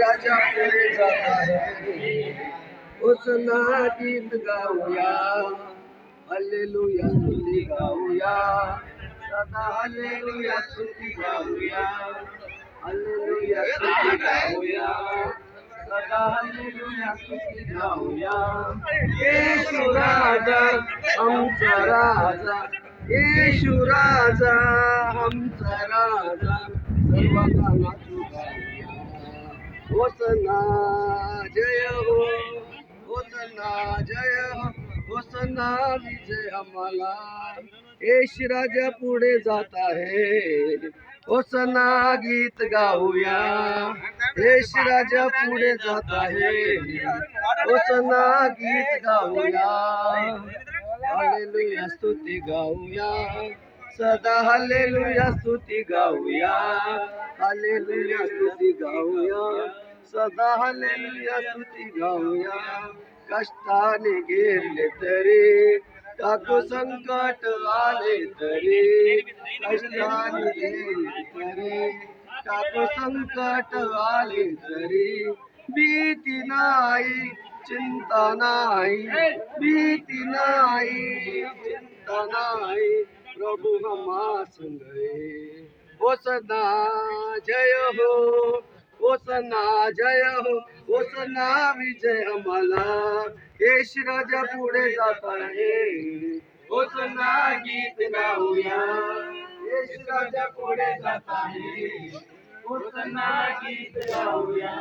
राजा पुढे जाता है उसना गीत गाऊया हालेलुया स्तुती गाऊया सदा हालेलुया स्तुती गाऊया हालेलुया स्तुती गाऊया सदा हालेलुया स्तुती गाऊया येशू राजा आमचा राजा येशू राजा आमचा राजा सर्वांना नाचू गाऊया होसना जय हो होसना जय हो होसना विजय हमारा येश राजा पुढे जाता है होसना गीत गाऊया येश राजा पुढे जाता है होसना गीत गाऊया हालेलुया स्तुती गाऊया सदा हालेलुया स्तुती गाऊया हालेलुया स्तुती गाऊया सदा हालेलुया स्तुती गाऊया कष्टाने घेरले तरी टाकू संकट आले तरी कष्टाने घेरले तरी टाकू संकट आले तरी भीती नाही चिंता नाही भीती नाही चिंता नाही प्रभु हमा संग है होसना जय हो होसना जय हो होसना विजय हमारा येश राजा पुढे जाता है होसना गीत गाऊया येश राजा पुढे जाता है होसना गीत गाऊया